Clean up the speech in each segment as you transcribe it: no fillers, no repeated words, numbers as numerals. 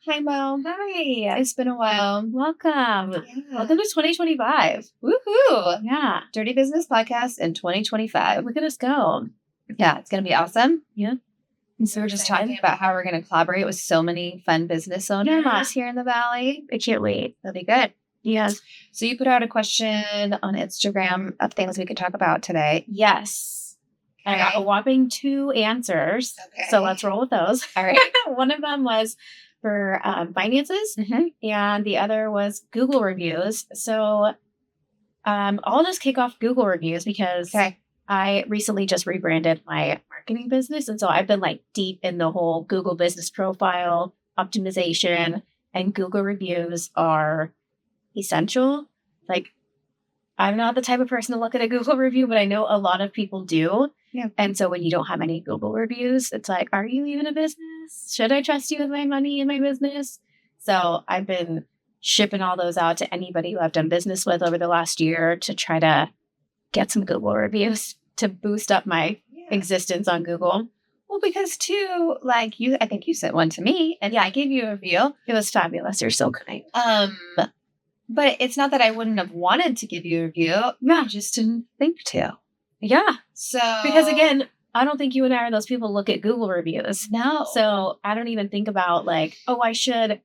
Hi, Mo. Hi. It's been a while. Welcome. Yeah. Welcome to 2025. Woohoo! Yeah. Dirty Business Podcast in 2025. Look at us go. Yeah, it's going to be awesome. Yeah. And so we're just talking about how we're going to collaborate with so many fun business owners here in the Valley. I can't wait. That'll be good. Yes. So you put out a question on Instagram of things we could talk about today. Yes. I got a whopping 2 answers. Okay. So let's roll with those. All right. One of them was for finances, and the other was Google reviews. So I'll just kick off Google reviews because I recently just rebranded my marketing business. And so I've been like deep in the whole Google business profile optimization, and Google reviews are essential. Like, I'm not the type of person to look at a Google review, but I know a lot of people do. Yeah. And so when you don't have any Google reviews, it's like, are you even a business? Should I trust you with my money in my business? So I've been shipping all those out to anybody who I've done business with over the last year to try to get some Google reviews to boost up my existence on Google. Well, because too, like I think you sent one to me, and I gave you a review. It was fabulous. You're so kind. But it's not that I wouldn't have wanted to give you a review. Yeah. I just didn't think to. Yeah. So because again, I don't think you and I are those people who look at Google reviews. No. So I don't even think about like, oh, I should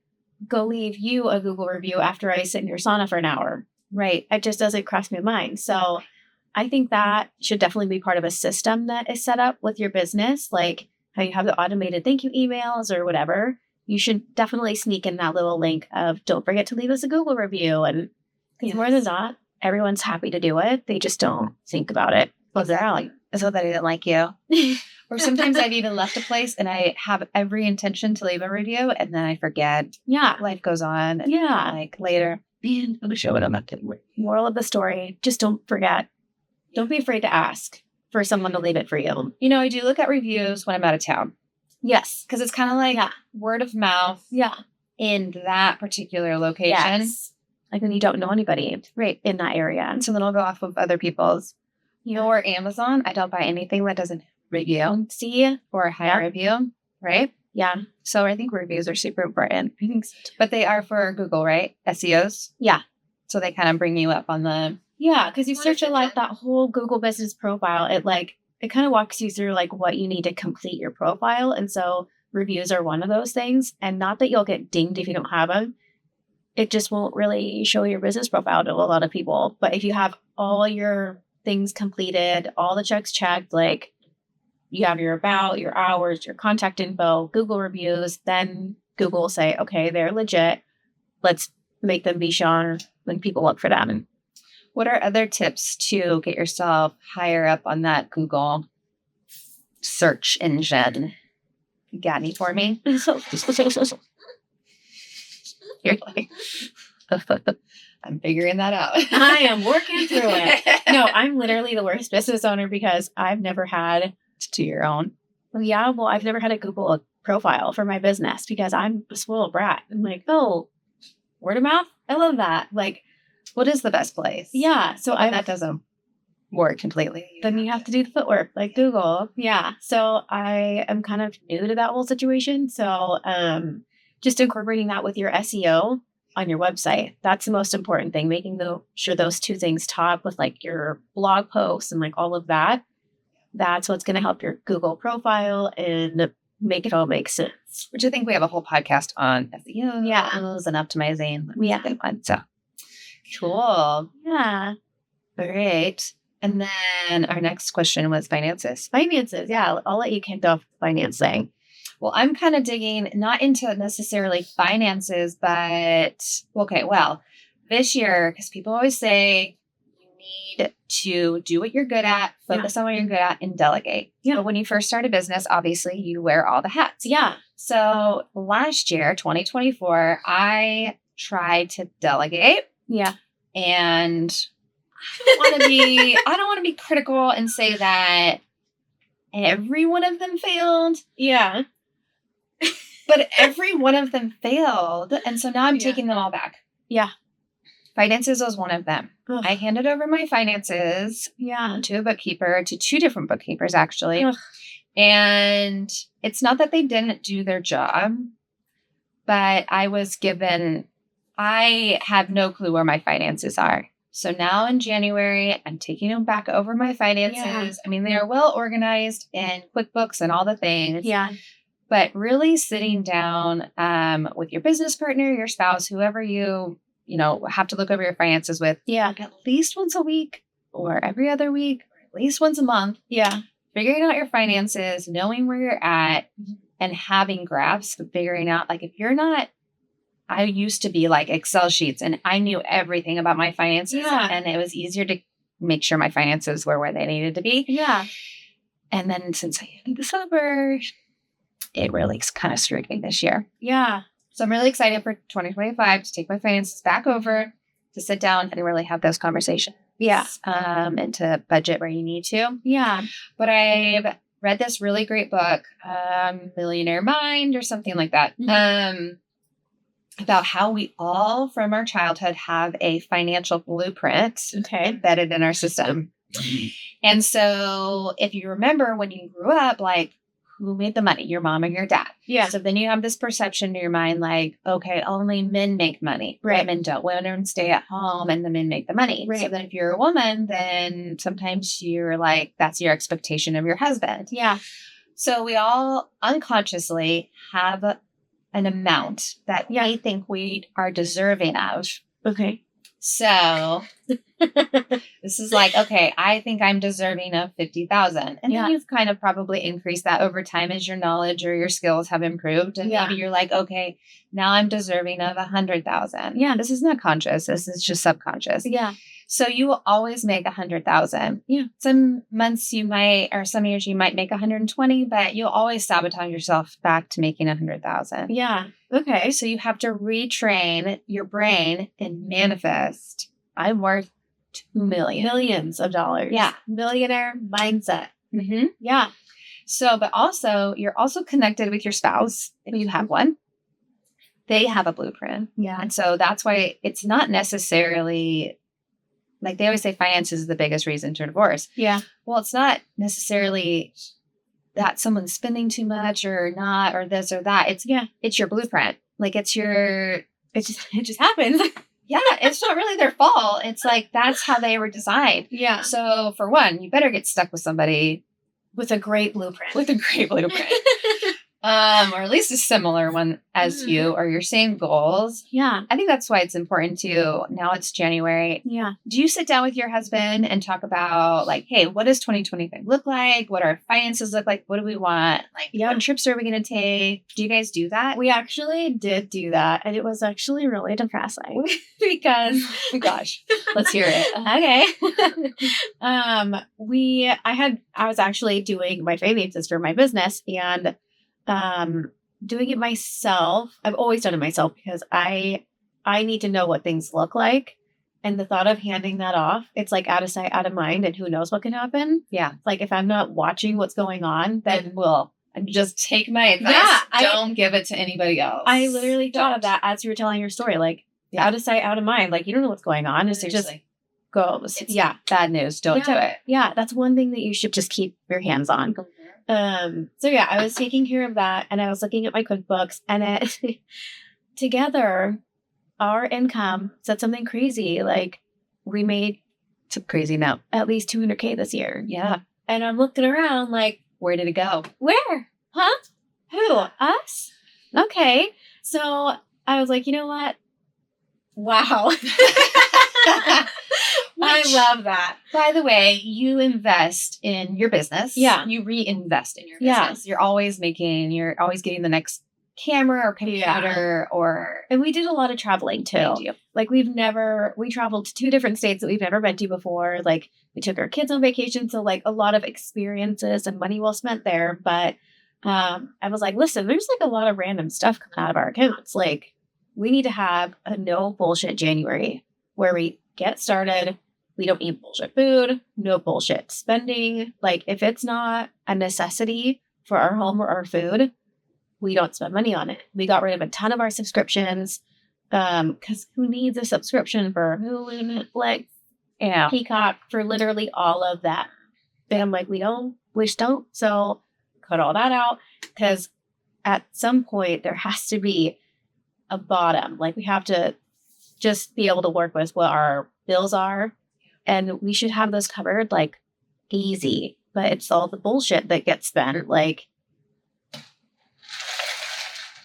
go leave you a Google review after I sit in your sauna for an hour. Right. It just doesn't cross my mind. So I think that should definitely be part of a system that is set up with your business, like how you have the automated thank you emails or whatever. You should definitely sneak in that little link of don't forget to leave us a Google review. And more than that, everyone's happy to do it. They just don't think about it. Exactly. So that I didn't like you. Or sometimes I've even left a place and I have every intention to leave a review and then I forget. Yeah. Life goes on. And like later, man, I'm sure I'm not kidding. Moral of the story, just don't forget. Don't be afraid to ask for someone to leave it for you. You know, I do look at reviews when I'm out of town. Yes. Because it's kind of like word of mouth in that particular location. Yes. Like when you don't know anybody in that area. So then I'll go off of other people's. Or Amazon, I don't buy anything that doesn't review. See? Or a high review, right? Yeah. So I think reviews are super important. I think so too. But they are for Google, right? SEOs? Yeah. So they kind of bring you up on the... Yeah, because you search like that whole Google business profile. It kind of walks you through like what you need to complete your profile. And so reviews are one of those things. And not that you'll get dinged if you don't have them. It just won't really show your business profile to a lot of people. But if you have all your things completed, all the checks checked, like you have your about, your hours, your contact info, Google reviews, then Google will say, okay, they're legit. Let's make them be shown when people look for them. And what are other tips to get yourself higher up on that Google search engine? You got any for me? You're like, I'm figuring that out. I am working through it. No, I'm literally the worst business owner because I've never had to your own. Yeah, well, I've never had a Google profile for my business because I'm a spoiled brat. I'm like, oh, word of mouth. I love that. Like, what is the best place? Yeah. So that doesn't work completely. Then you have to do the footwork like Google. Yeah. So I am kind of new to that whole situation. So just incorporating that with your SEO on your website. That's the most important thing, making sure those 2 things talk with like your blog posts and like all of that. That's what's going to help your Google profile and make it all make sense. Which I think we have a whole podcast on SEO and optimizing. Yeah. Good one. So cool. Yeah. All right. And then our next question was finances. Finances. Yeah. I'll let you kick off financing. Well, I'm kind of digging not into necessarily finances, but this year, because people always say you need to do what you're good at, focus on what you're good at, and delegate. Yeah. But when you first start a business, obviously you wear all the hats. Yeah. So last year, 2024, I tried to delegate. Yeah. And I don't want to be critical and say that every one of them failed. Yeah. But every one of them failed. And so now I'm taking them all back. Yeah. Finances was one of them. Ugh. I handed over my finances to a bookkeeper, to 2 different bookkeepers, actually. Ugh. And it's not that they didn't do their job, but I have no clue where my finances are. So now in January, I'm taking back over my finances. Yeah. I mean, they are well organized in QuickBooks and all the things. Yeah. But really sitting down with your business partner, your spouse, whoever you have to look over your finances with, Yeah. at least once a week or every other week, or at least once a month, Yeah. figuring out your finances, knowing where you're at, and having graphs, figuring out, like, if you're not, I used to be like Excel sheets and I knew everything about my finances, Yeah. and it was easier to make sure my finances were where they needed to be. Yeah. And then since I hit the summer, it really kind of screwed me this year. Yeah. So I'm really excited for 2025 to take my finances back over, to sit down and really have those conversations. Yeah. And to budget where you need to. Yeah. But I've read this really great book, Millionaire Mind or something like that, about how we all from our childhood have a financial blueprint embedded in our system. And so if you remember when you grew up, like, who made the money? Your mom or your dad? Yeah. So then you have this perception in your mind, like, okay, only men make money. Right. Women don't. Women stay at home and the men make the money. Right. So then if you're a woman, then sometimes you're like, that's your expectation of your husband. Yeah. So we all unconsciously have an amount that we think we are deserving of. Okay. So this is like, okay, I think I'm deserving of 50,000. And then you've kind of probably increased that over time as your knowledge or your skills have improved. And maybe you're like, okay, now I'm deserving of 100,000. Yeah. This is not conscious. This is just subconscious. Yeah. So you will always make 100,000. Yeah. Some months some years you might make 120, but you'll always sabotage yourself back to making 100,000. Yeah. Okay. So you have to retrain your brain and manifest. I'm worth 2 million. Millions of dollars. Yeah. Millionaire mindset. Mm-hmm. Yeah. So, but also you're also connected with your spouse if you have one. They have a blueprint. Yeah. And so that's why it's not necessarily, like they always say, finance is the biggest reason to divorce. Yeah. Well, it's not necessarily that someone's spending too much or not, or this or that. It's your blueprint. Like it just happens. Yeah. It's not really their fault. It's like, that's how they were designed. Yeah. So for one, you better get stuck with somebody with a great blueprint. Or at least a similar one as you, or your same goals. Yeah. I think that's why it's important to, now it's January. Yeah. Do you sit down with your husband and talk about, like, hey, what does 2025 look like? What our finances look like? What do we want? Like, what trips are we going to take? Do you guys do that? We actually did do that. And it was actually really depressing because, oh gosh, let's hear it. Okay. I was actually doing my finances for my business and doing it myself. I've always done it myself because I need to know what things look like. And the thought of handing that off, it's like out of sight, out of mind, and who knows what can happen. Yeah. Like if I'm not watching what's going on, then just take my advice. Don't give it to anybody else. I literally thought of that as you were telling your story. Like out of sight, out of mind. Like you don't know what's going on. It just goes. Bad news. Don't do it. Yeah. That's one thing that you should just keep your hands on. So I was taking care of that and I was looking at my QuickBooks and together our income said something crazy. Like we made it's a crazy amount, at least $200K this year. Yeah. And I'm looking around like, where did it go? Where? Huh? Who? Us? Okay. So I was like, you know what? Wow. I love that. By the way, you invest in your business. Yeah. You reinvest in your business. You're always getting the next camera or computer and we did a lot of traveling too. Like we traveled to 2 different states that we've never been to before. Like we took our kids on vacation. So like a lot of experiences and money well spent there. But I was like, listen, there's like a lot of random stuff coming out of our accounts. Like we need to have a no bullshit January where we get started. We don't eat bullshit food, no bullshit spending. Like if it's not a necessity for our home or our food, we don't spend money on it. We got rid of a ton of our subscriptions because who needs a subscription for Hulu, Netflix, Peacock, for literally all of that? And I'm like, we don't. So cut all that out because at some point there has to be a bottom. Like we have to just be able to work with what our bills are. And we should have those covered like easy. But it's all the bullshit that gets spent. Like,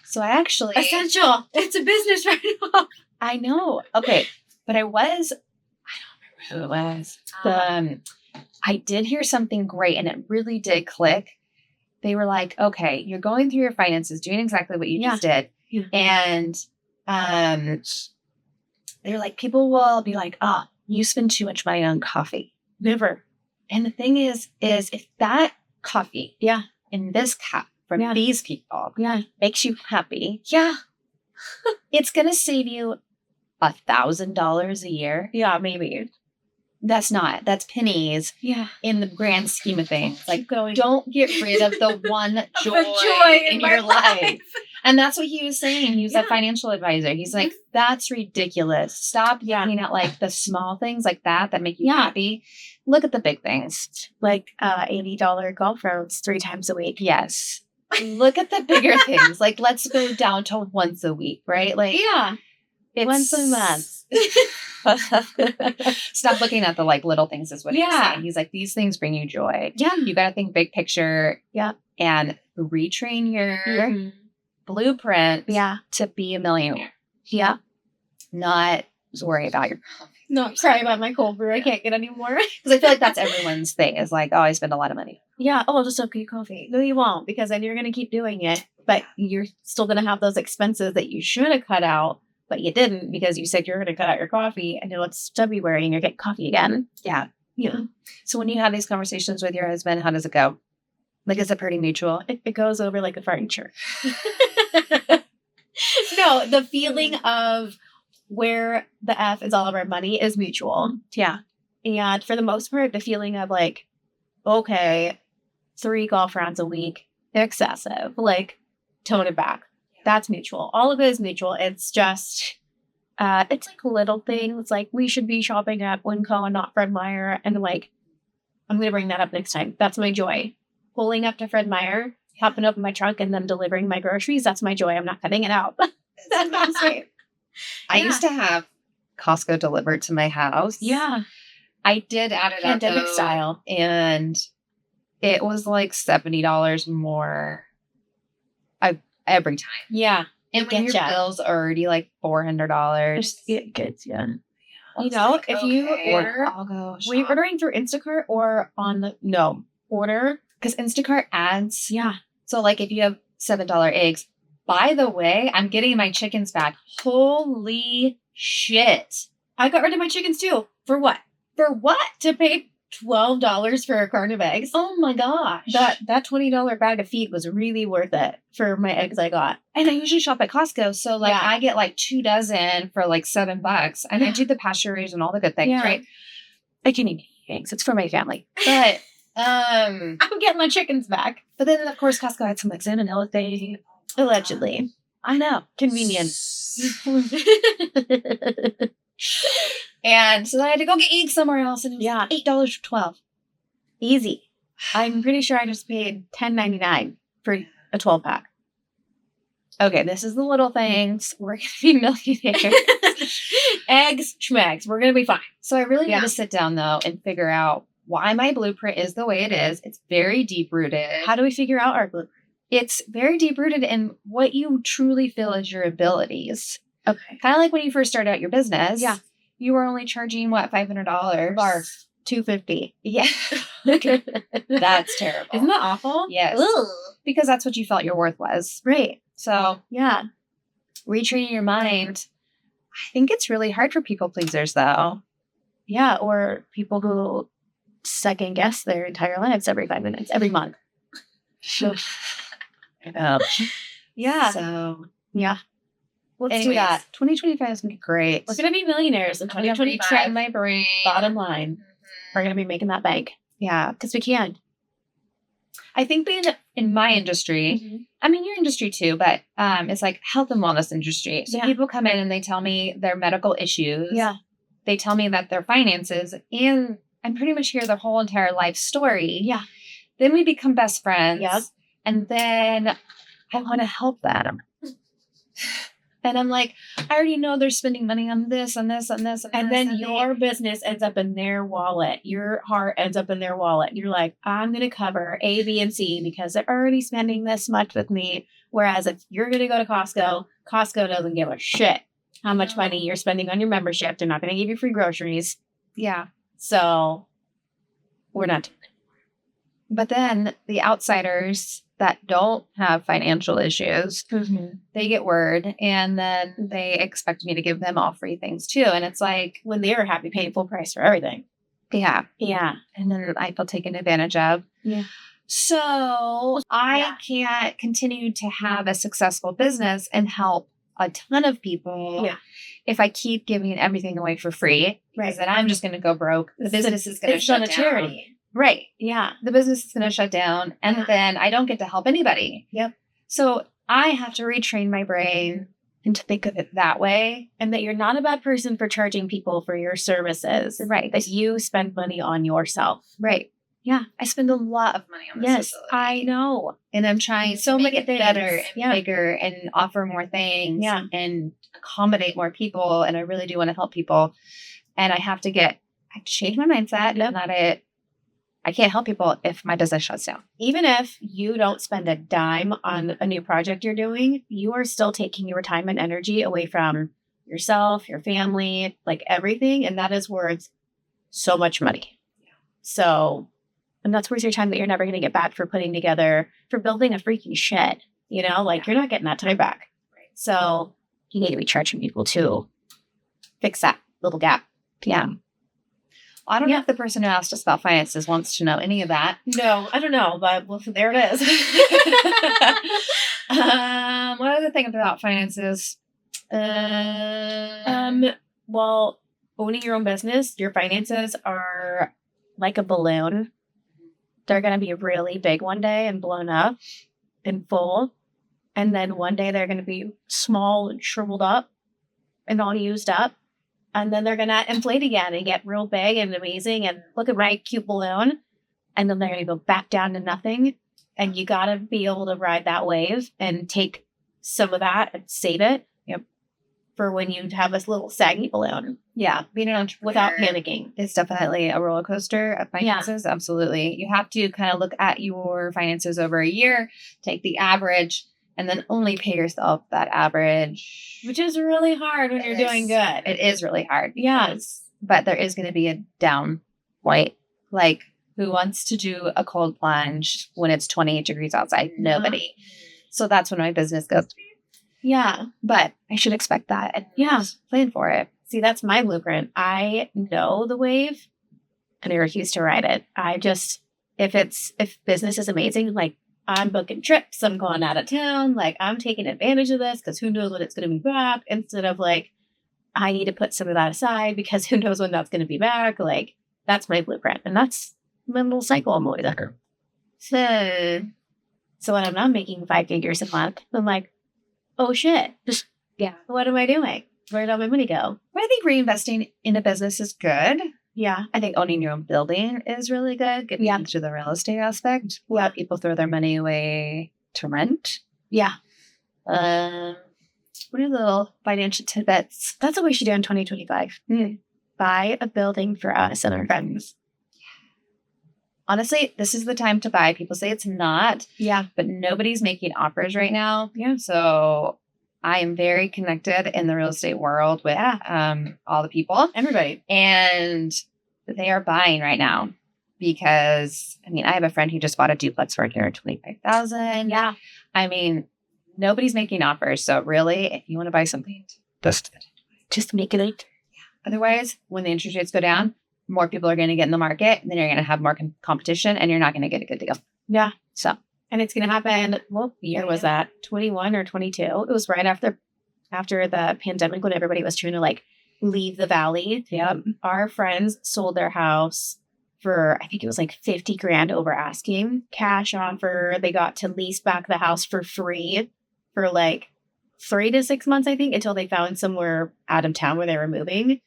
so I actually essential. It's a business right now. I know. Okay. But I don't remember who it was. I did hear something great and it really did click. They were like, okay, you're going through your finances, doing exactly what you just did. Yeah. And they're like, people will be like, you spend too much money on coffee. Never. And the thing is if that coffee in this cup from these people makes you happy, it's going to save you $1,000 a year. Yeah, maybe. That's pennies in the grand scheme of things. Like, don't get rid of the one joy in your life. And that's what he was saying. He was a financial advisor. He's like, that's ridiculous. Stop looking at like the small things like that make you happy. Look at the big things. Like $80 golf rounds 3 times a week. Yes. Look at the bigger things. Like, let's go down to once a week, right? Like, it's once a month. Stop looking at the like little things is what he's saying. He's like, these things bring you joy. Yeah. You got to think big picture. Yeah. And retrain your blueprint to be a millionaire. Yeah. Not worry about your coffee. No, sorry about my cold brew. I can't get any more. Because I feel like that's everyone's thing is like, oh, I spend a lot of money. Yeah. Oh, I'll just don't get coffee. No, you won't, because then you're going to keep doing it. But you're still going to have those expenses that you should have cut out, but you didn't because you said you're going to cut out your coffee, and then it's February and you're getting coffee again. Yeah. Yeah. So when you have these conversations with your husband, how does it go? Like, is it pretty mutual? It goes over like a furniture. No, the feeling of where the F is all of our money is mutual. Yeah. And for the most part, the feeling of like, okay, 3 golf rounds a week, excessive, like tone it back. That's mutual. All of it is mutual. It's just, it's like little things. Like we should be shopping at Winco and not Fred Meyer. And like, I'm going to bring that up next time. That's my joy. Pulling up to Fred Meyer, popping open my trunk and them delivering my groceries. That's my joy. I'm not cutting it out. That's great. I used to have Costco delivered to my house. Yeah. I did add it pandemic style. And it was like $70 more every time. Yeah. And when your bill's already like $400. It gets, You know, like, if you order, were you ordering through Instacart or on the, order? Because Instacart adds. Yeah. So like if you have $7 eggs, by the way, I'm getting my chickens back. Holy shit. I got rid of my chickens too. For what? To pay $12 for a carton of eggs. Oh my gosh. That $20 bag of feed was really worth it for my eggs I got. And I usually shop at Costco. So like I get like 2 dozen for like $7. And I do the pasture raised and all the good things, right? I can eat eggs. It's for my family. But I'm getting my chickens back. But then of course Costco had some like salmonella thing. Allegedly. I know. Convenient. And so then I had to go get eggs somewhere else, and it was $8 for 12. Easy. I'm pretty sure I just paid $10.99 for a 12-pack. Okay, this is the little things. We're going to be millionaires. Eggs, schmegs. We're going to be fine. So I really need to sit down, though, and figure out why my blueprint is the way it is. It's very deep-rooted. How do we figure out our blueprint? It's very deep-rooted in what you truly feel is your abilities. Okay. Kind of like when you first started out your business. Yeah. You were only charging, what, $500? Barf. $250. Yeah. That's terrible. Isn't that awful? Yes. Ugh. Because that's what you felt your worth was. Right. So, yeah. Retraining your mind. I think it's really hard for people pleasers, though. Yeah. Or people who second guess their entire lives every 5 minutes, every month. Yeah. So, yeah. Let's do that. 2025 is going to be great. We're going to be millionaires in 2025. Retrain my brain. Bottom line. We're going to be making that bank. Yeah. Because we can. I think being in my industry, I mean, your industry too, but it's like health and wellness industry. So people come in and they tell me their medical issues. Yeah. They tell me that their finances, and I'm pretty much hear their whole entire life story. Yeah. Then we become best friends. Yep. And then I want to help them. And I'm like, I already know they're spending money on this, on this, on this. and then your business ends up in their wallet. Your heart ends up in their wallet. And you're like, I'm going to cover A, B, and C because they're already spending this much with me. Whereas if you're going to go to Costco, Costco doesn't give a shit how much money you're spending on your membership. They're not going to give you free groceries. Yeah. So we're not doing it. But then the outsiders that don't have financial issues, they get word and then they expect me to give them all free things too. And it's like, when they're happy paying full price for everything. yeah. Yeah. And then I feel taken advantage of. Yeah. So I can't continue to have a successful business and help a ton of people if I keep giving everything away for free. Because then I'm just going to go broke. The business is going to shut down. It's not a charity. Right. Yeah. The business is going to shut down and then I don't get to help anybody. Yep. So I have to retrain my brain and to think of it that way. And that you're not a bad person for charging people for your services. Right. That you spend money on yourself. Right. Yeah. I spend a lot of money on this facility. I know. And I'm trying So to make many it things. better and bigger and offer more things and accommodate more people. And I really do want to help people. And I have to change my mindset. Not I can't help people if my business shuts down. Even if you don't spend a dime on a new project you're doing, you are still taking your time and energy away from yourself, your family, like everything. And that is worth so much money. So, and that's worth your time that you're never going to get back for building a freaking shed. You know, like you're not getting that time back. So you need to be charging people to fix that little gap. Yeah. I don't know if the person who asked us about finances wants to know any of that. No, I don't know, but there it is. What other thing about finances? Well, owning your own business, your finances are like a balloon. They're going to be really big one day and blown up and full. And then one day they're going to be small and shriveled up and all used up. And then they're going to inflate again and get real big and amazing and look at my cute balloon. And then they're going to go back down to nothing. And you got to be able to ride that wave and take some of that and save it for when you have this little saggy balloon. Yeah. Being an entrepreneur without panicking. It's definitely a roller coaster of finances. Yeah. Absolutely. You have to kind of look at your finances over a year, take the average, and then only pay yourself that average. Which is really hard when you're doing good. It is really hard. Yes. But there is going to be a down point. Like, who wants to do a cold plunge when it's 28 degrees outside? Nobody. So that's when my business goes. Yeah. But I should expect that and plan for it. See, that's my blueprint. I know the wave and I refuse to ride it. If business is amazing, like, I'm booking trips, I'm going out of town, like I'm taking advantage of this because who knows when it's going to be back, instead of like, I need to put some of that aside because who knows when that's going to be back. Like, that's my blueprint. And that's my little cycle I'm always under. So when I'm not making 5 figures a month, I'm like, oh shit. What am I doing? Where did all my money go? Well, I think reinvesting in a business is good. Yeah. I think owning your own building is really good. Getting into the real estate aspect. A lot of people throw their money away to rent. Yeah. What are the little financial tidbits? That's what we should do in 2025. Buy a building for us and our friends. Honestly, this is the time to buy. People say it's not. Yeah. But nobody's making offers right now. Yeah. So I am very connected in the real estate world with all the people. Everybody. And they are buying right now because, I mean, I have a friend who just bought a duplex for $125,000. Yeah. I mean, nobody's making offers. So really, if you want to buy something, just make it. Yeah. Otherwise, when the interest rates go down, more people are going to get in the market. And then you're going to have more competition and you're not going to get a good deal. Yeah. So. And it's going to happen. What year was that? 21 or 22? It was right after the pandemic when everybody was trying to like leave the valley. Yeah. Our friends sold their house for, I think it was like 50 grand over asking, cash offer. They got to lease back the house for free for like 3 to 6 months, I think, until they found somewhere out of town where they were moving.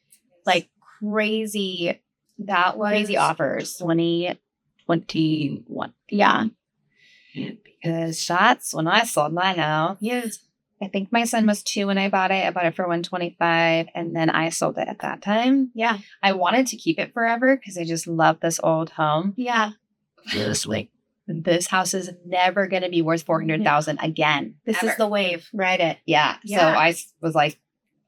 Like crazy offers. 2021. Yeah. Because that's when I sold my house. Yes. I think my son was 2 when I bought it. I bought it for 125, and then I sold it at that time. Yeah. I wanted to keep it forever because I just love this old home. Yeah. This house is never going to be worth 400,000 again. This ever. is the wave. Ride it. Yeah. So Yeah. I was like,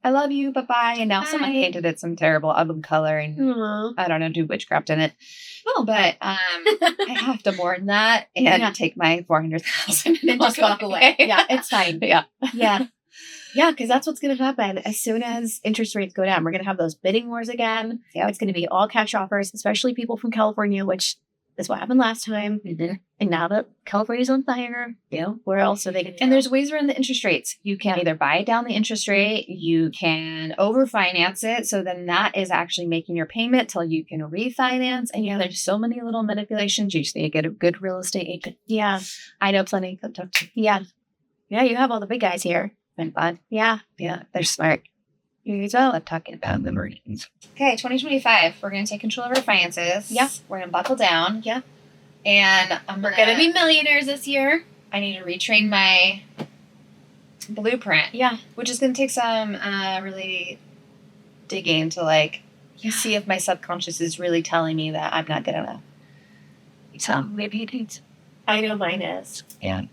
I love you. Bye-bye. And now someone Bye. painted it some terrible ugly color and Aww. I don't know, do witchcraft in it. Oh, But I have to mourn that and take my 400,000 and just walk away. Yeah, it's fine. Yeah. Yeah. Yeah, because that's what's going to happen. As soon as interest rates go down, we're going to have those bidding wars again. Yeah. It's going to be all cash offers, especially people from California, which is what happened last time. Mm-hmm. And now that California's on fire, where else are they going to And there's ways around the interest rates. You can either buy down the interest rate, you can overfinance it. So then that is actually making your payment till you can refinance. And there's so many little manipulations. You just need to get a good real estate agent. Yeah. I know plenty. Come talk to me. Yeah. Yeah, you have all the big guys here. Been fun. Yeah. Yeah, they're smart. You well. Love talking about the Marines. Okay, 2025. We're going to take control of our finances. Yeah. We're going to buckle down. Yeah. And we're going to be millionaires this year. I need to retrain my blueprint. Yeah. Which is going to take some really digging to see if my subconscious is really telling me that I'm not good enough. So maybe it needs. I know mine is. Yeah.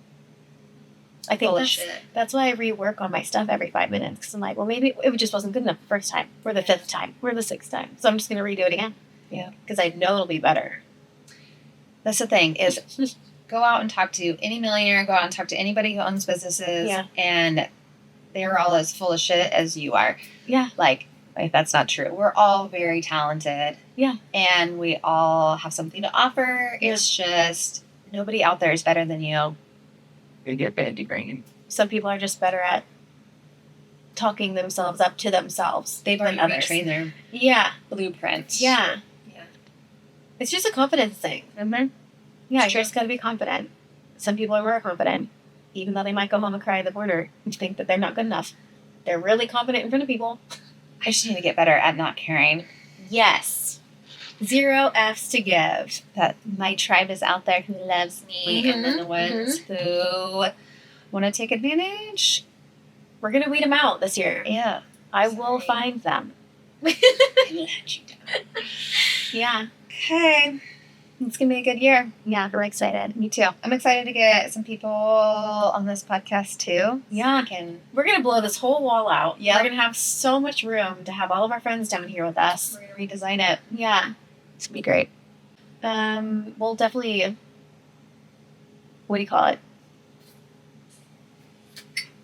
I think that's why I rework on my stuff every 5 minutes. Because I'm like, well, maybe it just wasn't good enough the first time, or the 5th time, or the 6th time. So I'm just going to redo it again. Yeah. Because I know it'll be better. That's the thing is go out and talk to any millionaire, go out and talk to anybody who owns businesses. Yeah. And they're all as full of shit as you are. Yeah. Like that's not true. We're all very talented. Yeah. And we all have something to offer. Yeah. It's just nobody out there is better than you. You get bad degree. Some people are just better at talking themselves up to themselves. They've already retrained their blueprint. Yeah. Yeah. It's just a confidence thing. Mm-hmm. Yeah, you just got to be confident. Some people are more confident, even though they might go home and cry at the border and think that they're not good enough. They're really confident in front of people. I just need to get better at not caring. Yes. 0 F's to give. That my tribe is out there who loves me, and then the ones who want to take advantage. We're going to weed them out this year. Yeah. I will find them. I let you down. Yeah. Okay. It's going to be a good year. Yeah, we're excited. Me too. I'm excited to get some people on this podcast too. Yeah. We're going to blow this whole wall out. Yeah. We're going to have so much room to have all of our friends down here with us. We're going to redesign it. Yeah. It's going to be great. We'll definitely, what do you call it?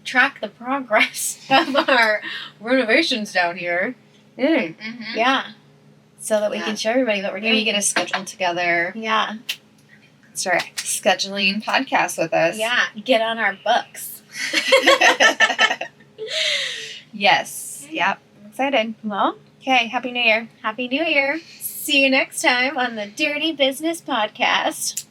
Track the progress of our renovations down here. Mm-hmm. Yeah. So that we can show everybody what we're doing. Maybe get a schedule together. Yeah. Start scheduling podcasts with us. Yeah. Get on our books. Yes. Yep. I'm excited. Well, okay. Happy New Year. Happy New Year. See you next time on the Dirty Business Podcast.